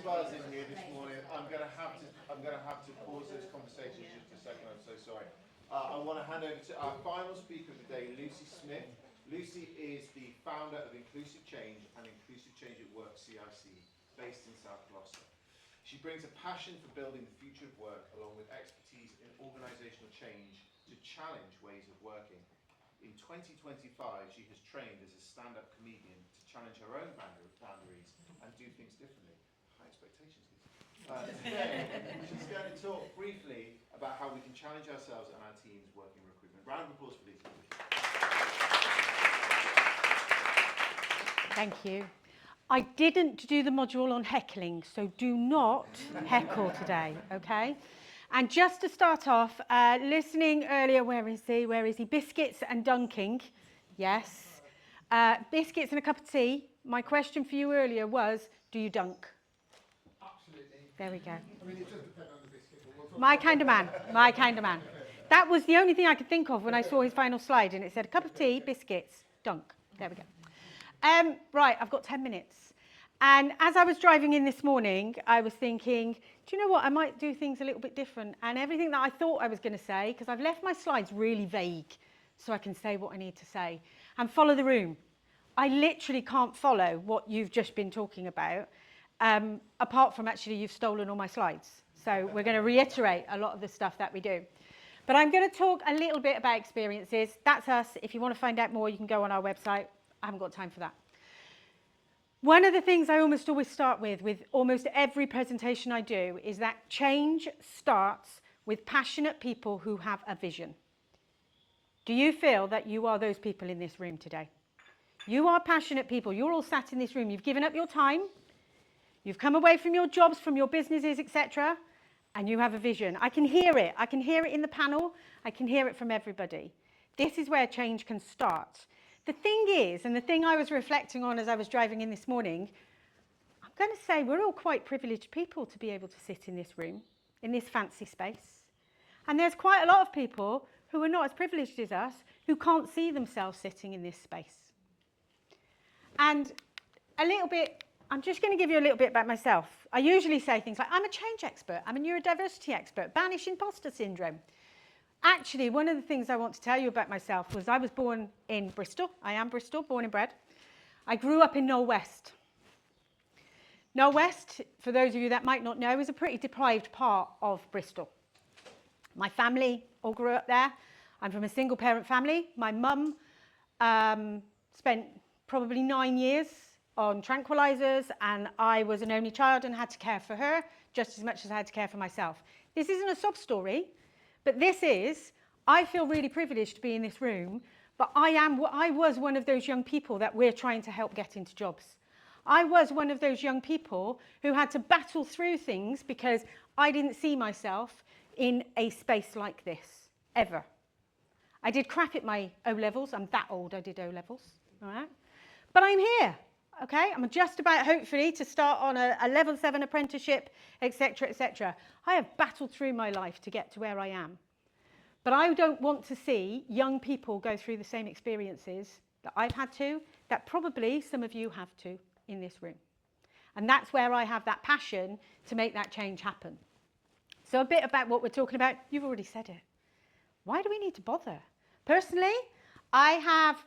buzz in here this morning. I'm going to have to pause this conversation just a second. I'm so sorry. I want to hand over to our final speaker of the day, Lucy Smith. Lucy is the founder of Inclusive Change and Inclusive Change at Work (CIC), based in South Gloucester. She brings a passion for building the future of work, along with expertise in organisational change to challenge ways of working. In 2025, she has trained as a stand-up comedian to challenge her own boundaries and do things differently. High expectations, Lisa. Today, she's going to talk briefly about how we can challenge ourselves and our teams working in recruitment. Round of applause for Lisa. Thank you. I didn't do the module on heckling, so do not heckle today, okay? And just to start off, listening earlier, where is he? Biscuits and dunking, yes. Biscuits and a cup of tea. My question for you earlier was, do you dunk? Absolutely. There we go. I mean, it does depend on the biscuit, but we'll talk My kind of man, my kind of man. That was the only thing I could think of when I saw his final slide, and it said, a cup of tea, biscuits, dunk. There we go. Right, I've got 10 minutes. And as I was driving in this morning, I was thinking, do you know what, I might do things a little bit different. And everything that I thought I was going to say, because I've left my slides really vague, so I can say what I need to say, and follow the room. I literally can't follow what you've just been talking about, apart from actually you've stolen all my slides. So we're going to reiterate a lot of the stuff that we do. But I'm going to talk a little bit about experiences. That's us. If you want to find out more, you can go on our website. I haven't got time for that. One of the things I almost always start with almost every presentation I do is that change starts with passionate people who have a vision. Do you feel that you are those people in this room today? You are passionate people. You're all sat in this room. You've given up your time. You've come away from your jobs, from your businesses, etc., and you have a vision. I can hear it. I can hear it in the panel. I can hear it from everybody. This is where change can start. The thing is, and the thing I was reflecting on as I was driving in this morning, I'm going to say we're all quite privileged people to be able to sit in this room, in this fancy space. And there's quite a lot of people who are not as privileged as us, who can't see themselves sitting in this space. And a little bit, I'm just going to give you a little bit about myself. I usually say things like, I'm a change expert, I'm a neurodiversity expert, banish imposter syndrome. Actually, one of the things I want to tell you about myself was I was born in Bristol. I am Bristol, born and bred. I grew up in Knoll West. Knoll West, for those of you that might not know, is a pretty deprived part of Bristol. My family all grew up there. I'm from a single parent family. My mum spent probably 9 years on tranquilizers, and I was an only child and had to care for her just as much as I had to care for myself. This isn't a sob story. But this is, I feel really privileged to be in this room, but I was one of those young people that we're trying to help get into jobs. I was one of those young people who had to battle through things because I didn't see myself in a space like this, ever. I did crap at my O-levels. I'm that old, I did O-levels, all right? But I'm here, okay? I'm just about, hopefully, to start on a level 7 apprenticeship, etc., etc. I have battled through my life to get to where I am. But I don't want to see young people go through the same experiences that I've had to, that probably some of you have to in this room. And that's where I have that passion to make that change happen. So a bit about what we're talking about. You've already said it. Why do we need to bother? Personally, I have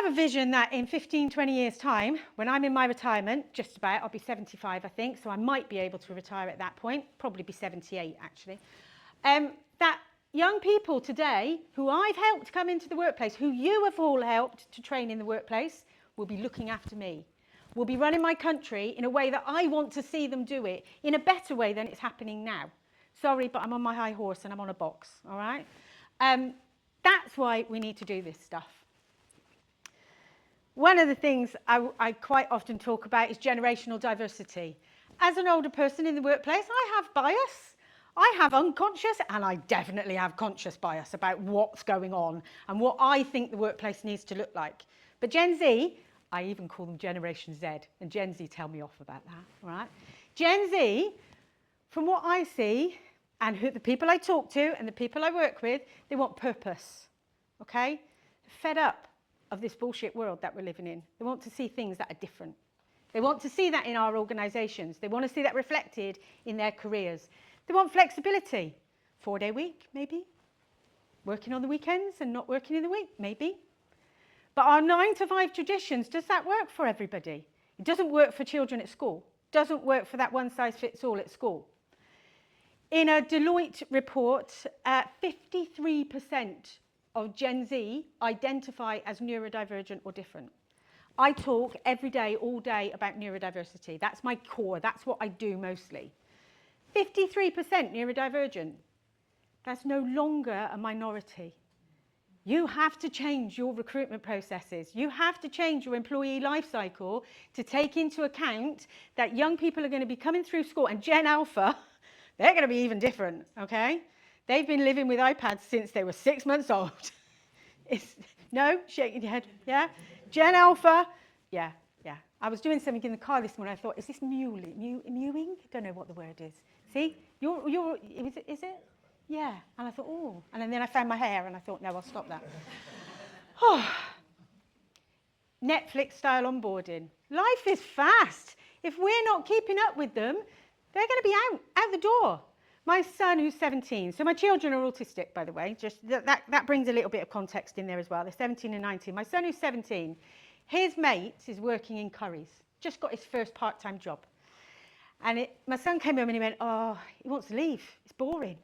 a vision that in 15, 20 years' time, when I'm in my retirement, just about, I'll be 75, I think, so I might be able to retire at that point, probably be 78, actually, that young people today who I've helped come into the workplace, who you have all helped to train in the workplace, will be looking after me, will be running my country in a way that I want to see them do it, in a better way than it's happening now. Sorry, but I'm on my high horse and I'm on a box, all right? That's why we need to do this stuff. One of the things I quite often talk about is generational diversity. As an older person in the workplace, I have bias. I have unconscious, and I definitely have conscious bias about what's going on and what I think the workplace needs to look like. But Gen Z, I even call them Generation Z, and Gen Z tell me off about that, all right? Gen Z, from what I see, and the people I talk to and the people I work with, they want purpose, okay? They're fed up of this bullshit world that we're living in. They want to see things that are different. They want to see that in our organisations. They want to see that reflected in their careers. They want flexibility. 4-day week, maybe. Working on the weekends and not working in the week, maybe. But our 9 to 5 traditions, does that work for everybody? It doesn't work for children at school. It doesn't work for that one-size-fits-all at school. In a Deloitte report, 53% of Gen Z identify as neurodivergent or different. I talk every day, all day about neurodiversity. That's my core. That's what I do mostly. 53% neurodivergent. That's no longer a minority. You have to change your recruitment processes. You have to change your employee life cycle to take into account that young people are going to be coming through school, and Gen Alpha, they're going to be even different, okay? They've been living with iPads since they were 6 months old. No? Shaking your head, yeah? Gen Alpha, yeah. I was doing something in the car this morning. I thought, is this mewing? I don't know what the word is. See? Is it? Yeah. And I thought, oh. And then I found my hair and I thought, no, I'll stop that. Netflix-style onboarding. Life is fast. If we're not keeping up with them, they're going to be out the door. My son, who's 17, so my children are autistic, by the way, just that brings a little bit of context in there as well. They're 17 and 19. My son, who's 17, his mate is working in Curry's, just got his first part-time job. And my son came home and he went, oh, he wants to leave. It's boring.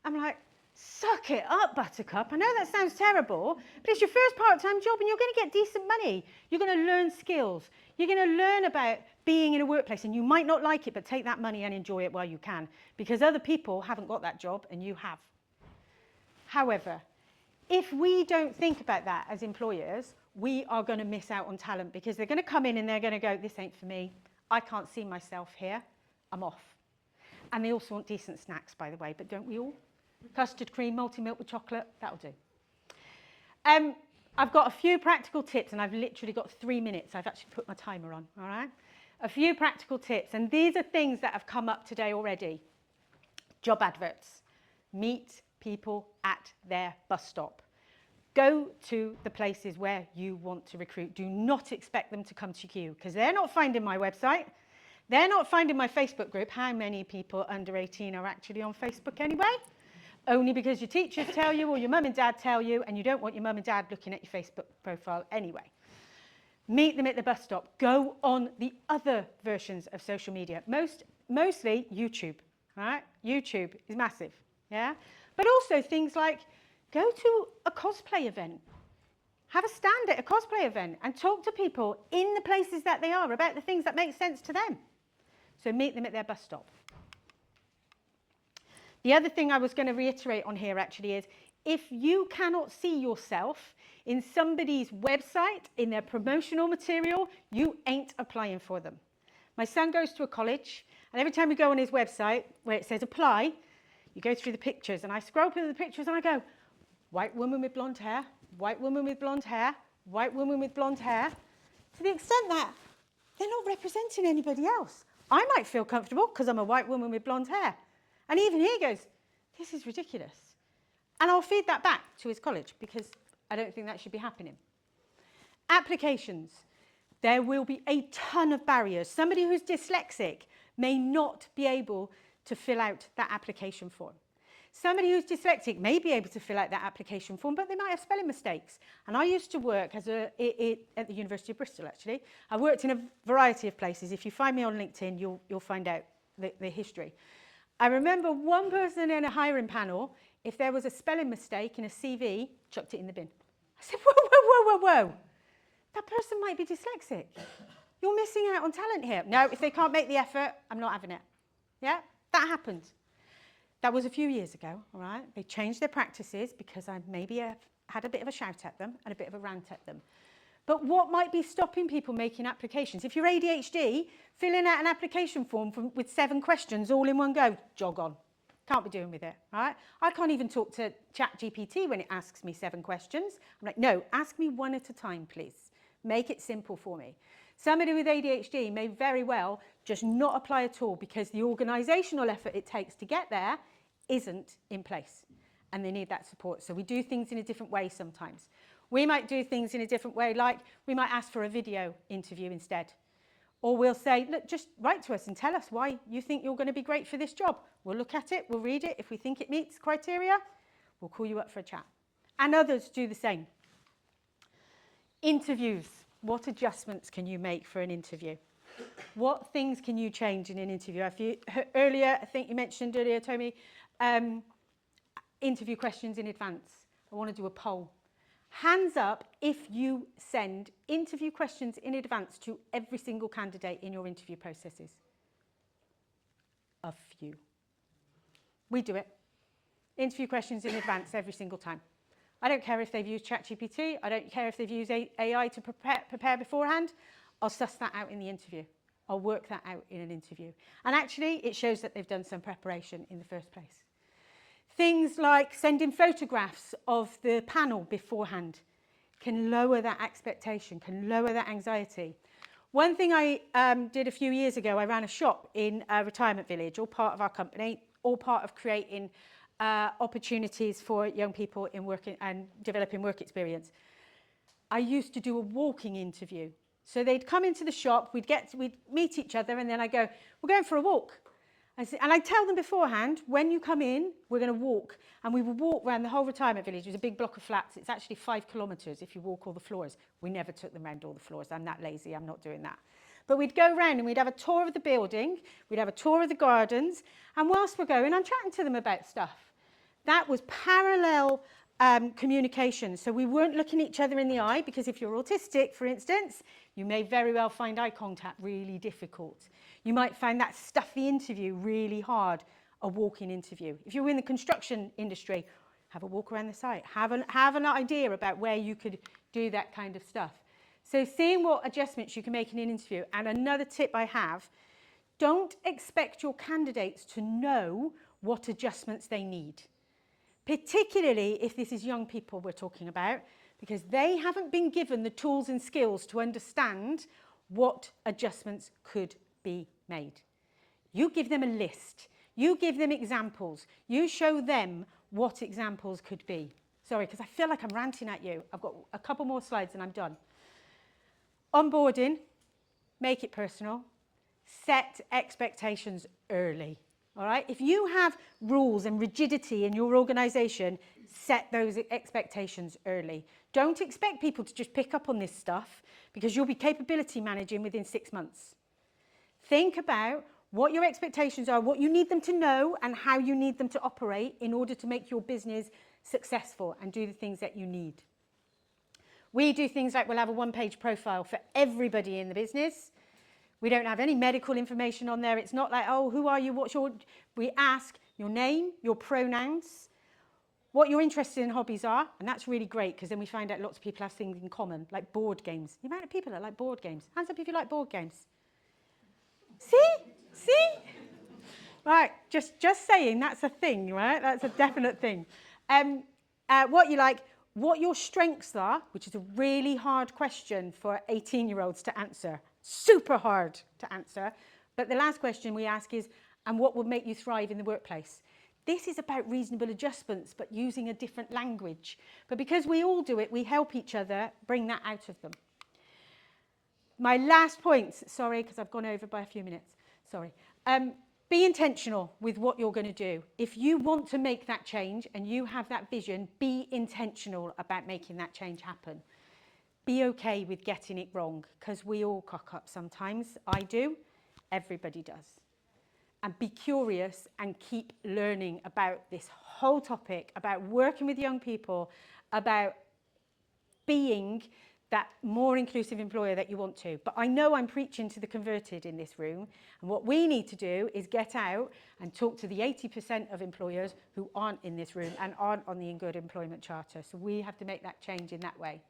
I'm like, suck it up, Buttercup. I know that sounds terrible, but it's your first part-time job and you're going to get decent money. You're going to learn skills. You're going to learn about being in a workplace, and you might not like it, but take that money and enjoy it while you can, because other people haven't got that job and you have. However, if we don't think about that as employers, we are going to miss out on talent, because they're going to come in and they're going to go, this ain't for me. I can't see myself here. I'm off. And they also want decent snacks, by the way, but don't we all? Custard cream, multi-milk with chocolate, that'll do. I've got a few practical tips, and I've literally got 3 minutes. I've actually put my timer on, all right? A few practical tips, and these are things that have come up today already. Job adverts. Meet people at their bus stop. Go to the places where you want to recruit. Do not expect them to come to you, because they're not finding my website. They're not finding my Facebook group. How many people under 18 are actually on Facebook anyway? Only because your teachers tell you or your mum and dad tell you, and you don't want your mum and dad looking at your Facebook profile anyway. Meet them at the bus stop. Go on the other versions of social media. Mostly YouTube, right? YouTube is massive, yeah? But also things like go to a cosplay event. Have a stand at a cosplay event and talk to people in the places that they are about the things that make sense to them. So meet them at their bus stop. The other thing I was going to reiterate on here actually is, if you cannot see yourself in somebody's website, in their promotional material, you ain't applying for them. My son goes to a college, and every time we go on his website where it says apply, you go through the pictures, and I scroll through the pictures and I go, white woman with blonde hair, white woman with blonde hair, white woman with blonde hair, to the extent that they're not representing anybody else. I might feel comfortable because I'm a white woman with blonde hair. And even he goes, this is ridiculous. And I'll feed that back to his college, because I don't think that should be happening. Applications. There will be a ton of barriers. Somebody who's dyslexic may not be able to fill out that application form. Somebody who's dyslexic may be able to fill out that application form, but they might have spelling mistakes. And I used to work at the University of Bristol, actually. I worked in a variety of places. If you find me on LinkedIn, you'll find out the history. I remember one person in a hiring panel, if there was a spelling mistake in a CV, chucked it in the bin. I said, whoa. That person might be dyslexic. You're missing out on talent here. No, if they can't make the effort, I'm not having it. Yeah, that happened. That was a few years ago, all right? They changed their practices because I maybe had a bit of a shout at them and a bit of a rant at them. But what might be stopping people making applications? If you're ADHD, filling out an application form with 7 questions all in one go, jog on. Can't be doing with it, right? I can't even talk to ChatGPT when it asks me 7 questions. I'm like, no, ask me 1 at a time, please. Make it simple for me. Somebody with ADHD may very well just not apply at all, because the organisational effort it takes to get there isn't in place, and they need that support. So we do things in a different way sometimes. We might do things in a different way, like we might ask for a video interview instead. Or we'll say, look, just write to us and tell us why you think you're going to be great for this job. We'll look at it, we'll read it. If we think it meets criteria, we'll call you up for a chat. And others do the same. Interviews. What adjustments can you make for an interview? What things can you change in an interview? Earlier, I think you mentioned earlier, Tommy, interview questions in advance. I want to do a poll. Hands up if you send interview questions in advance to every single candidate in your interview processes. A few. We do it. Interview questions in advance every single time. I don't care if they've used ChatGPT. I don't care if they've used AI to prepare beforehand. I'll suss that out in the interview. I'll work that out in an interview. And actually, it shows that they've done some preparation in the first place. Things like sending photographs of the panel beforehand can lower that expectation, can lower that anxiety. One thing I did a few years ago, I ran a shop in a retirement village, all part of our company, all part of creating opportunities for young people in working and developing work experience. I used to do a walking interview. So they'd come into the shop, we'd meet each other, and then I'd go, we're going for a walk. And I'd tell them beforehand, when you come in, we're going to walk. And we would walk around the whole retirement village. It was a big block of flats. It's actually 5 kilometres if you walk all the floors. We never took them around all the floors. I'm that lazy. I'm not doing that. But we'd go around and we'd have a tour of the building. We'd have a tour of the gardens. And whilst we're going, I'm chatting to them about stuff. That was parallel communication. So we weren't looking each other in the eye, because if you're autistic, for instance, you may very well find eye contact really difficult. You might find that stuffy interview really hard, a walking interview. If you're in the construction industry, have a walk around the site. Have an idea about where you could do that kind of stuff. So seeing what adjustments you can make in an interview. And another tip I have, don't expect your candidates to know what adjustments they need. Particularly if this is young people we're talking about, because they haven't been given the tools and skills to understand what adjustments could be made. You give them a list. You give them examples. You show them what examples could be. Sorry, because I feel like I'm ranting at you. I've got a couple more slides and I'm done. Onboarding, make it personal. Set expectations early. All right? If you have rules and rigidity in your organisation, set those expectations early. Don't expect people to just pick up on this stuff, because you'll be capability managing within 6 months. Think about what your expectations are, what you need them to know, and how you need them to operate in order to make your business successful and do the things that you need. We do things like we'll have a one-page profile for everybody in the business. We don't have any medical information on there. It's not like, oh, who are you? What's your... We ask your name, your pronouns, what your interests and hobbies are. And that's really great, because then we find out lots of people have things in common, like board games. The amount of people that like board games. Hands up if you like board games. See? Right, just saying, that's a thing, right? That's a definite thing. What you like, what your strengths are, which is a really hard question for 18-year-olds to answer. Super hard to answer. But the last question we ask is, and what would make you thrive in the workplace? This is about reasonable adjustments, but using a different language. But because we all do it, we help each other bring that out of them. My last point, sorry, because I've gone over by a few minutes. Sorry. Be intentional with what you're going to do. If you want to make that change and you have that vision, be intentional about making that change happen. Be okay with getting it wrong, because we all cock up sometimes. I do. Everybody does. And be curious and keep learning about this whole topic, about working with young people, about being that more inclusive employer that you want to. But I know I'm preaching to the converted in this room. And what we need to do is get out and talk to the 80% of employers who aren't in this room and aren't on the Good Employment Charter. So we have to make that change in that way.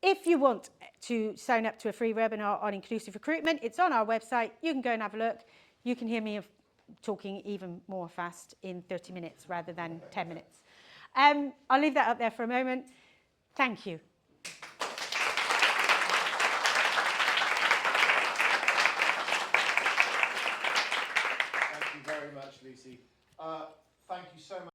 If you want to sign up to a free webinar on inclusive recruitment, it's on our website. You can go and have a look. You can hear me talking even more fast in 30 minutes rather than 10 minutes. I'll leave that up there for a moment. Thank you. Thank you very much, Lucy. Thank you so much.